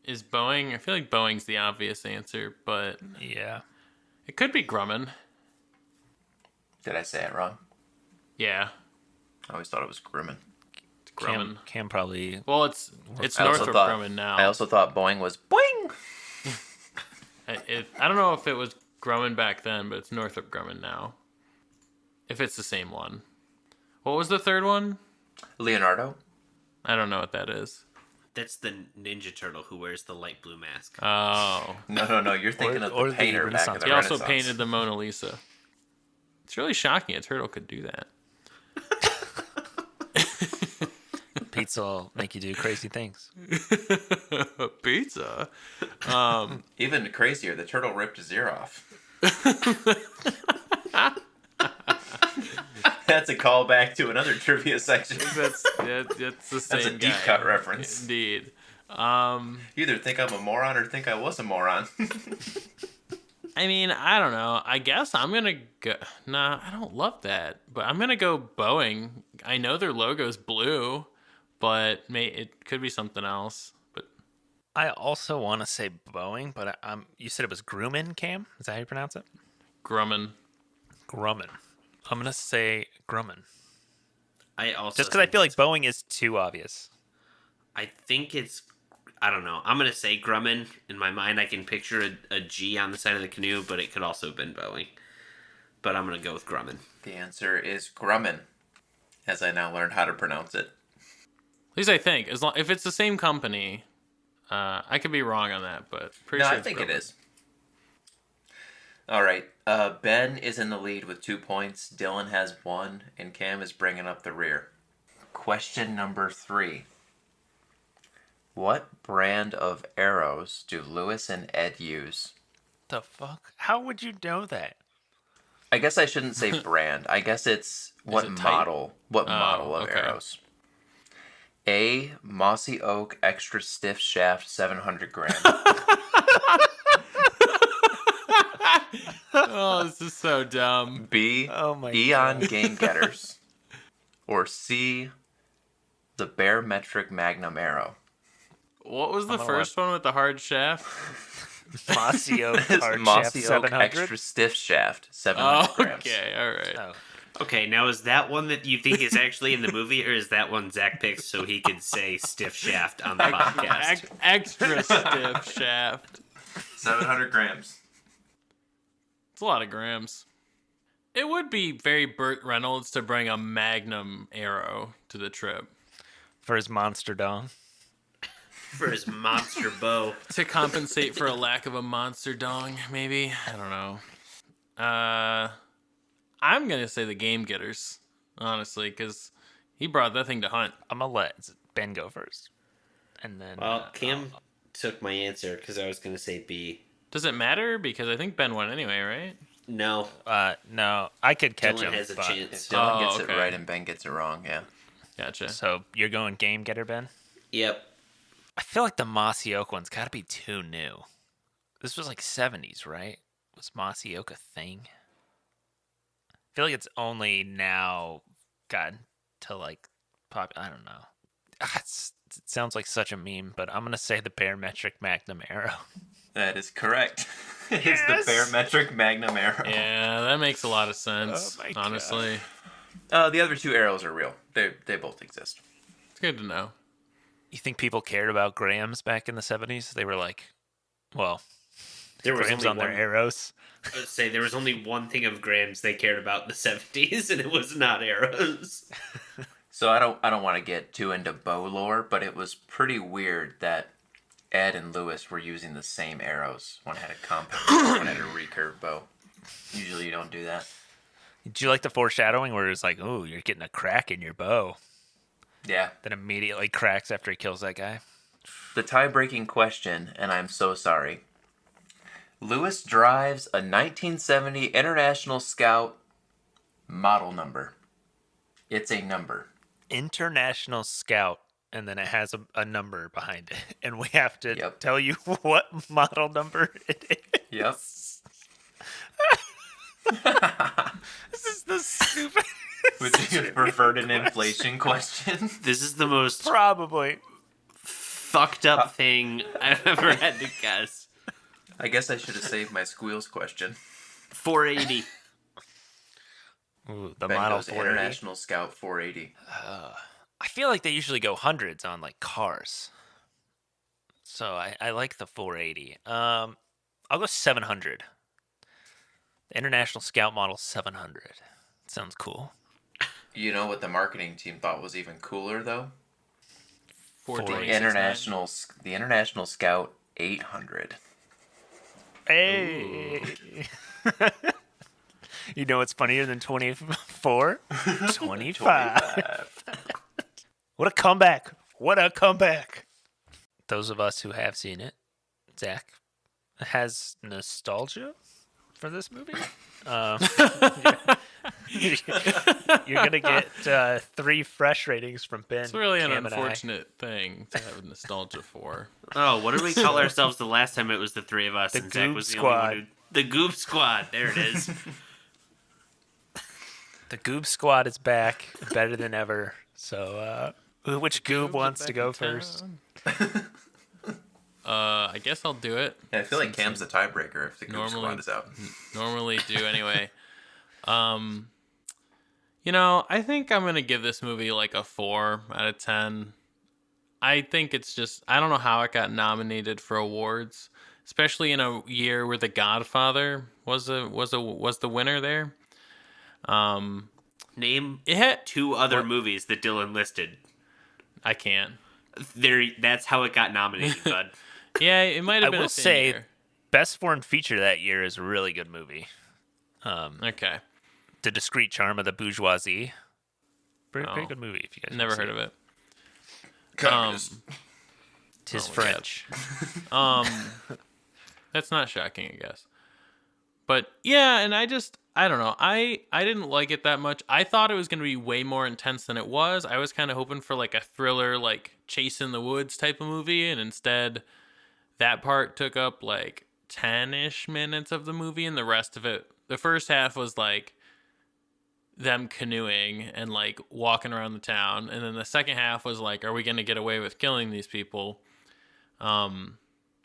Is Boeing? I feel like Boeing's the obvious answer, but Yeah. it could be Grumman. Did I say it wrong? Yeah, I always thought it was Grumman. it's Grumman. Cam probably. Well, it's I also Northrop thought- Grumman now. I also thought Boeing was boing! I don't know if it was Grumman back then, but it's Northrop Grumman now. If it's the same one. What was the third one? Leonardo? I don't know what that is. That's the Ninja Turtle who wears the light blue mask. Oh. No, you're thinking Or of the the painter back in Renaissance. the He also Renaissance. painted the Mona Lisa. It's really shocking a turtle could do that. Pizza will make you do crazy things. Pizza. Even crazier, the turtle ripped his ear off. That's a callback to another trivia section. That's the same. That's a deep guy. cut reference. Indeed. You either think I'm a moron or think I was a moron. I mean, I don't know. I guess I'm gonna go. Nah, I don't love that, but I'm gonna go Boeing. I know their logo's blue, but it could be something else. But I also want to say Boeing, but you said it was Grumman, Cam? Is that how you pronounce it? Grumman. Grumman. I'm gonna say Grumman. I also Just because I feel like Boeing is too obvious. I think it's. I don't know. I'm gonna say Grumman. In my mind, I can picture a G on the side of the canoe, but it could also have been Boeing. But I'm gonna go with Grumman. The answer is Grumman, as I now learned how to pronounce it. At least I think. If it's the same company, I could be wrong on that, but pretty No, sure I think Grumman. it is. All right. Ben is in the lead with 2 points. Dylan has 1, and Cam is bringing up the rear. Question number 3. What brand of arrows do Lewis and Ed use? The fuck? How would you know that? I guess I shouldn't say brand. I guess it's what it type? model. What model of okay. arrows? A. Mossy Oak Extra Stiff Shaft 700 gram. Oh, this is so dumb. B. Oh my Eon God. Game Getters. Or C. The Barometric Magnum Arrow. What was the gonna first one with the hard shaft? Mossy Oak It's hard Mossy shaft Oak 700? Extra Stiff Shaft 700 Oh, grams. okay, all right. Oh. Okay, now is that one that you think is actually in the movie, or is that one Zach picked so he could say stiff shaft on the podcast? Extra stiff shaft. 700 grams. It's a lot of grams. It would be very Burt Reynolds to bring a Magnum arrow to the trip. For his monster dong. For his monster bow. To compensate for a lack of a monster dong, maybe? I don't know. I'm going to say the Game Getters, honestly, because he brought that thing to hunt. I'm gonna let Ben go first. And then Well, Cam took my answer because I was going to say B. Does it matter? Because I think Ben won anyway, right? No, no, I could catch Dylan him. has a but- chance. If Dylan Oh, gets okay. it right and Ben gets it wrong, yeah. Gotcha. So you're going Game Getter, Ben? Yep. I feel like the Mossy Oak one's got to be too new. This was like 70s, right? Was Mossy Oak a thing? I feel like it's only now gotten to like pop. I don't know. It sounds like such a meme, but I'm going to say the Barometric Magnum Arrow. That is correct. It's Yes! the Barometric Magnum Arrow. Yeah, that makes a lot of sense, Oh my God. honestly. The other 2 arrows are real. They both exist. It's good to know. You think people cared about grams back in the 70s? They were like, well, There was grams only on their one. arrows. I would say there was only one thing of grams they cared about in the 70s, and it was not arrows. So I don't want to get too into bow lore, but it was pretty weird that Ed and Lewis were using the same arrows. One had a compound, one had a recurve bow. Usually you don't do that. Did you like the foreshadowing where it's like, oh, you're getting a crack in your bow? Yeah. That immediately cracks after he kills that guy? The tie-breaking question, and I'm so sorry. Lewis drives a 1970 International Scout model number. It's a number. International Scout, and then it has a number behind it. And we have to Yep. tell you what model number it is. Yep. This is the stupid. Would you have preferred an inflation question? This is the most Probably. fucked up thing I've ever had to guess. I guess I should have saved my squeals question. 480. Ooh, the Ben model goes 480. International Scout 480. I feel like they usually go hundreds on like cars. So I like the 480. I'll go 700. The International Scout Model 700. Sounds cool. You know what the marketing team thought was even cooler, though? 420. The International Scout 800. Hey. You know what's funnier than 24? 25. What a comeback! What a comeback! Those of us who have seen it, Zach has nostalgia for this movie. You're gonna get 3 fresh ratings from Ben. It's really an Cam, and I. unfortunate thing to have nostalgia for. Oh, what did we call ourselves the last time it was the 3 of us? The and Zach Goob was the Squad. only one the Goob Squad. There it is. The Goob Squad is back, better than ever. So, which Goob wants to go first? I guess I'll do it. Yeah, I feel like Cam's the tiebreaker if the Goop Squad is out. Normally do anyway. I think I'm gonna give this movie like a 4 out of 10. I think it's just, I don't know how it got nominated for awards, especially in a year where The Godfather was the winner there. Name It had 2 other movies that Dylan listed. I can't. That's how it got nominated, bud. Yeah, it might have been. I will a thin say, year. Best Foreign Feature that year is a really good movie. Okay, The Discreet Charm of the Bourgeoisie. Very good movie. If you guys never heard of it. Tis Oh, French. That's not shocking, I guess. But yeah, and I don't know. I didn't like it that much. I thought it was going to be way more intense than it was. I was kind of hoping for like a thriller, like Chase in the Woods type of movie, and instead that part took up like 10-ish minutes of the movie, and the rest of it, the first half was like them canoeing and like walking around the town, and then the second half was like, are we going to get away with killing these people?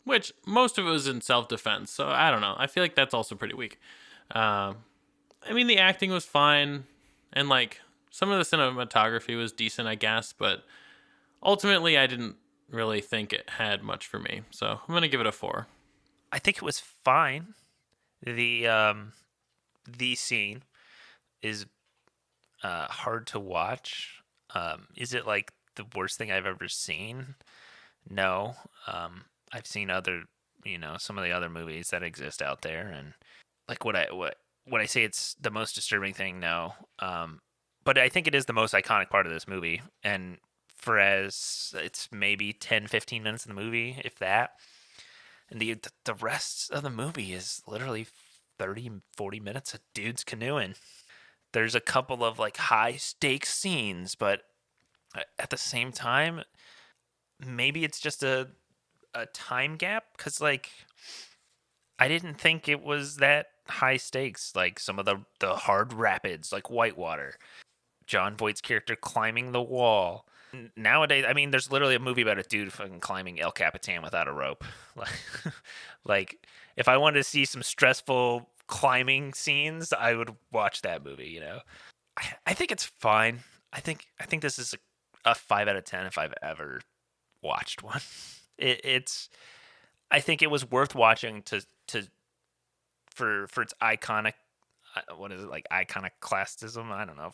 Which most of it was in self-defense, so I don't know. I feel like that's also pretty weak. I mean, the acting was fine, and like some of the cinematography was decent, I guess, but ultimately I didn't really think it had much for me, so I'm gonna give it a 4. I think it was fine. The scene is hard to watch. Is it like the worst thing I've ever seen? No. I've seen some of the other movies that exist out there, and like what I say it's the most disturbing thing. No. But I think it is the most iconic part of this movie, and for as it's maybe 10-15 minutes of the movie, if that, and the rest of the movie is literally 30-40 minutes of dudes canoeing. There's a couple of like high stakes scenes, but at the same time, maybe it's just a time gap, because like I didn't think it was that high stakes, like some of the hard rapids, like Whitewater, John Voight's character climbing the wall. Nowadays, I mean, there's literally a movie about a dude fucking climbing El Capitan without a rope. Like if I wanted to see some stressful climbing scenes, I would watch that movie. I think it's fine. I think this is a 5 out of 10 if I've ever watched one. I think it was worth watching for its iconic, what is it, like iconoclastism? I don't know.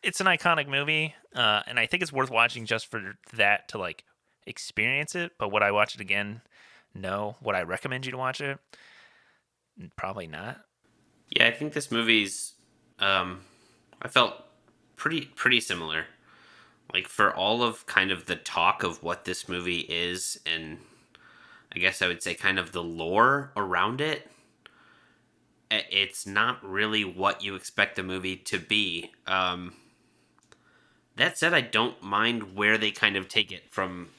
It's an iconic movie, and I think it's worth watching just for that, to like experience it. But would I watch it again? No. Would I recommend you to watch it? Probably not. Yeah, I think this movie's I felt pretty similar. Like, for all of kind of the talk of what this movie is, and I guess I would say kind of the lore around it, it's not really what you expect the movie to be. That said, I don't mind where they kind of take it from,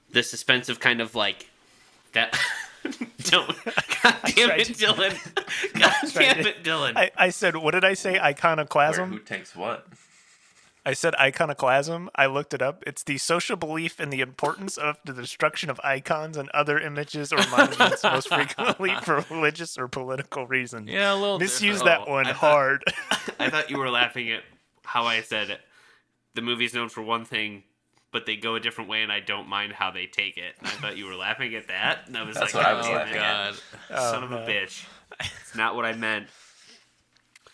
the suspense of kind of like that. Don't. God damn it, Dylan. God damn it, Dylan. I said, what did I say? Iconoclasm? Who takes what? I said iconoclasm. I looked it up. It's the social belief in the importance of the destruction of icons and other images or monuments, most frequently for religious or political reasons. Yeah, a little Misuse different. that one hard. I thought you were laughing at how I said the movie's known for one thing, but they go a different way, and I don't mind how they take it. And I thought you were laughing at that, and I was That's like, what I was oh, laughing God. at. Son of a bitch. It's not what I meant.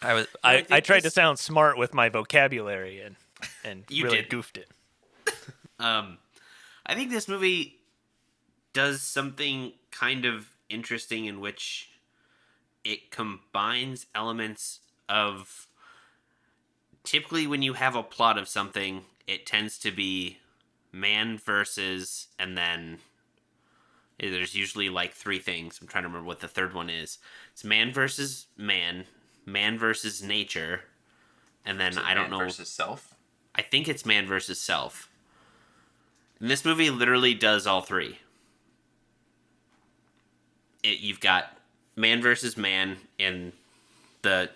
I tried to sound smart with my vocabulary and You really did. goofed it. I think this movie does something kind of interesting in which it combines elements of, typically when you have a plot of something, it tends to be man versus, and then there's usually like three things. I'm trying to remember what the third one is. It's man versus man, man versus nature, and then I don't know. Man versus self? I think it's man versus self. And this movie literally does all three. You've got man versus man in the,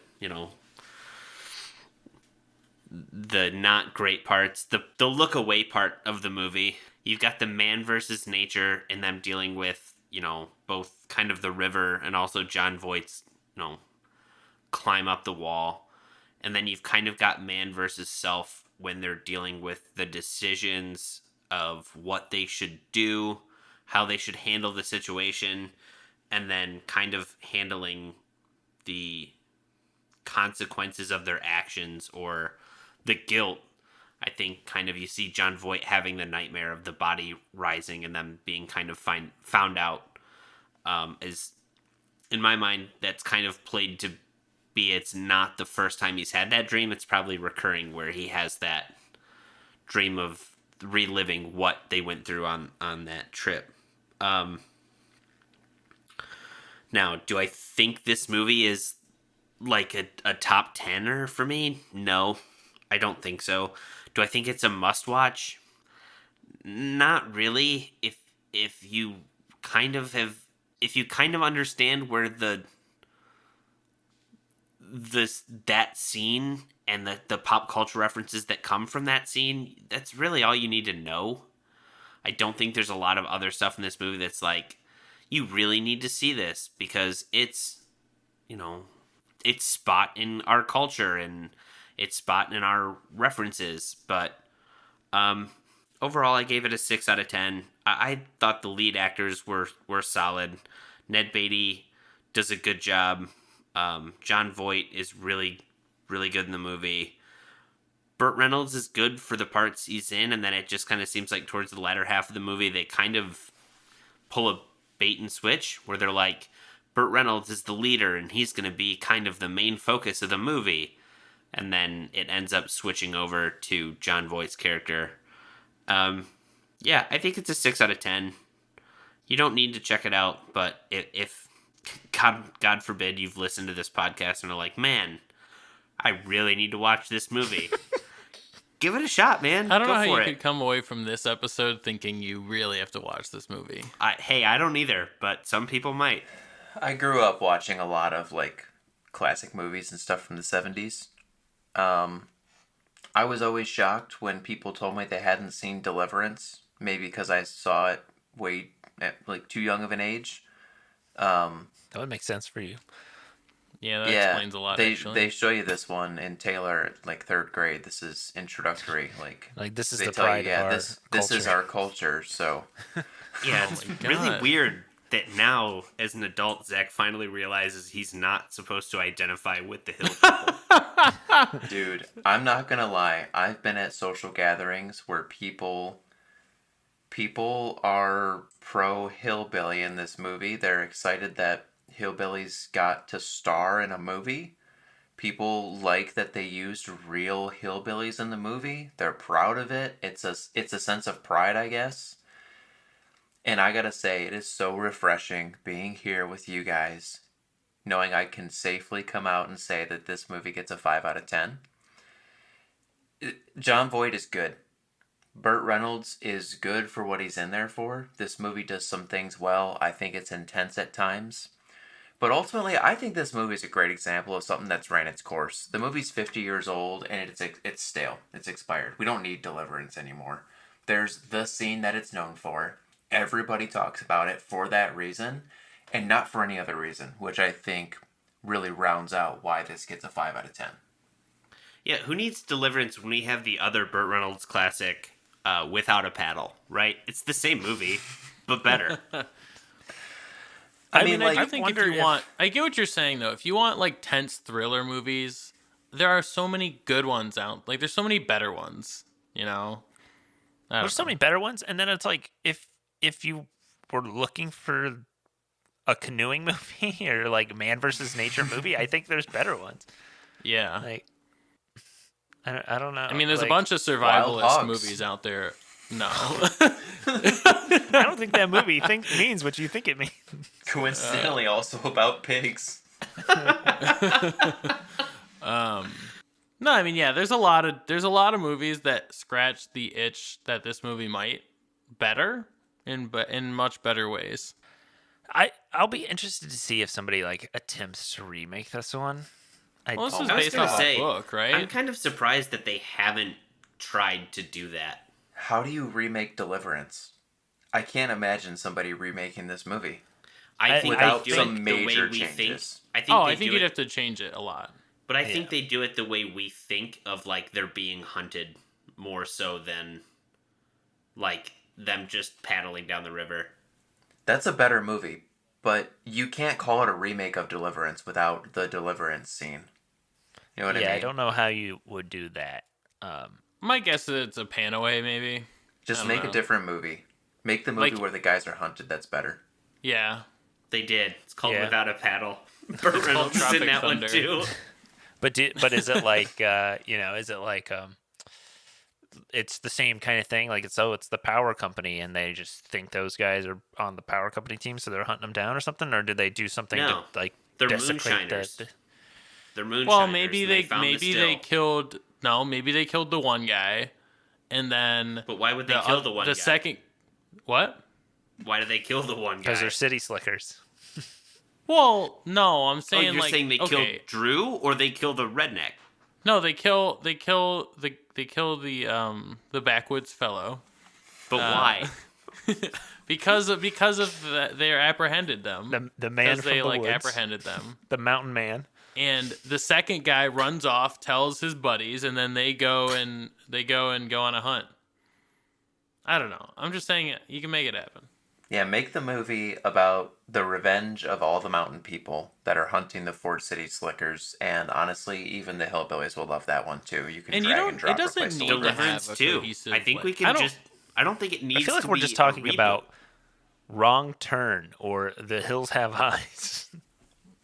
the not great parts, the look away part of the movie. You've got the man versus nature and them dealing with, both kind of the river and also Jon Voight's, climb up the wall. And then you've kind of got man versus self when they're dealing with the decisions of what they should do, how they should handle the situation, and then kind of handling the consequences of their actions or the guilt. I think kind of you see Jon Voight having the nightmare of the body rising and them being kind of found out. Is, in my mind, that's kind of played to be it's not the first time he's had that dream. It's probably recurring where he has that dream of reliving what they went through on that trip. Now, do I think this movie is like a top 10er for me? No, I don't think so. Do I think it's a must-watch? Not really. If you kind of understand where that scene and the pop culture references that come from that scene, that's really all you need to know. I don't think there's a lot of other stuff in this movie that's like, you really need to see this because it's, it's spot in our culture and it's spot in our references. But overall, I gave it a 6 out of 10. I thought the lead actors were solid. Ned Beatty does a good job. Jon Voight is really, really good in the movie. Burt Reynolds is good for the parts he's in, and then it just kind of seems like towards the latter half of the movie, they kind of pull a bait and switch where they're like, Burt Reynolds is the leader, and he's going to be kind of the main focus of the movie. And then it ends up switching over to Jon Voight's character. Yeah, I think it's a 6 out of 10. You don't need to check it out, but if God forbid you've listened to this podcast and are like, man, I really need to watch this movie. Give it a shot, man. I don't know how you it. could come away from this episode thinking you really have to watch this movie. I don't either, but some people might. I grew up watching a lot of like classic movies and stuff from the 70s. I was always shocked when people told me they hadn't seen Deliverance, maybe because I saw it way at like too young of an age. That would make sense for you. Yeah, that explains a lot, actually. They show you this one in Taylor at like 3rd grade. This is introductory. Like this is the pride of our this is our culture, so... Yeah, it's really weird that now, as an adult, Zach finally realizes he's not supposed to identify with the hill people. Dude, I'm not gonna lie. I've been at social gatherings where people are pro-hillbilly in this movie. They're excited that hillbillies got to star in a movie. People like that they used real hillbillies in the movie. They're proud of it. It's a sense of pride, I guess. And I gotta say, it is so refreshing being here with you guys, knowing I can safely come out and say that this movie gets a 5 out of 10. Jon Voight is good. Burt Reynolds is good for what he's in there for. This movie does some things well. I think it's intense at times. But ultimately, I think this movie is a great example of something that's ran its course. The movie's 50 years old, and it's stale. It's expired. We don't need Deliverance anymore. There's the scene that it's known for. Everybody talks about it for that reason, and not for any other reason, which I think really rounds out why this gets a 5 out of 10. Yeah, who needs Deliverance when we have the other Burt Reynolds classic, Without a Paddle, right? It's the same movie, but better. I mean, I think if you want... I get what you're saying, though. If you want, like, tense thriller movies, there are so many good ones out. Like, there's so many better ones, you know? There's so many better ones, and then it's like, if you were looking for a canoeing movie or, like, man versus nature movie, I think there's better ones. Yeah. Like, I don't know. I mean, there's a like, bunch of Wild survivalist hogs. movies out there. No. I don't think that movie means what you think it means. Coincidentally, also about pigs. No, I mean, yeah, there's a lot of movies that scratch the itch that this movie might better in much better ways. I'll be interested to see if somebody like attempts to remake this one. Well, this is I was based gonna off say, a book, right? I'm kind of surprised that they haven't tried to do that. How do you remake Deliverance? I can't imagine somebody remaking this movie. I think without they do some it the way major we think. changes. I think I they think do you'd it, have to change it a lot. but I think they do it the way we think of like they're being hunted more so than like them just paddling down the river. That's a better movie, but you can't call it a remake of Deliverance without the Deliverance scene. You know what I mean? I don't know how you would do that. My guess is it's a pan away, maybe. Just I don't make know. a different movie. Make the movie Like- where the guys are hunted. That's better. Yeah. They did. It's called Yeah. Without a Paddle. Burt Reynolds is Tropic in that Thunder. one too. But is it like is it like it's the same kind of thing? Like it's the power company, and they just think those guys are on the power company team, so they're hunting them down or something, or did they do something No. to like They're desecrate moonshiners. They're moonshiners. Well, maybe and they found the maybe still. they killed the one guy, and then But why would they kill the one guy? The second, what? Why do they kill the one guy? because they're city slickers. Well, no, I'm Oh, saying you're like saying they okay. killed Drew or they kill the redneck? No, they kill the backwoods fellow But why? because they apprehended them. The man because from they the like woods, apprehended them. the mountain man. And the second guy runs off, tells his buddies, and then they go on a hunt. I don't know. I'm just saying you can make it happen. Yeah, make the movie about the revenge of all the mountain people that are hunting the Fort City Slickers, and honestly, even the hillbillies will love that one too. You can And you drag don't- and drop it doesn't replace the need to lyrics. have Deliverance a too. cohesive, I think we like- can I don't think it needs I feel like to we're be just a talking reboot. about Wrong Turn or The Hills Have Eyes.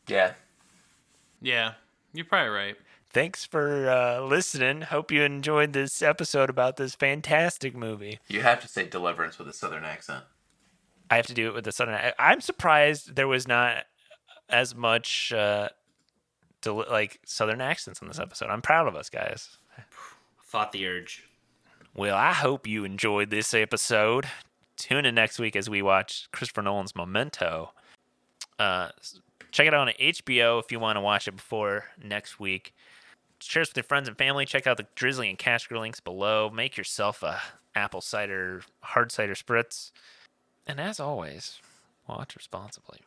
Yeah. Yeah, you're probably right. Thanks for listening. Hope you enjoyed this episode about this fantastic movie. You have to say Deliverance with a southern accent. I have to do it with the southern. I'm surprised there was not as much southern accents in this episode. I'm proud of us, guys. Fought the urge. Well, I hope you enjoyed this episode. Tune in next week as we watch Christopher Nolan's Memento. Check it out on HBO if you want to watch it before next week. Share this with your friends and family. Check out the Drizzly and Cash Girl links below. Make yourself a apple cider, hard cider spritz. And as always, watch responsibly.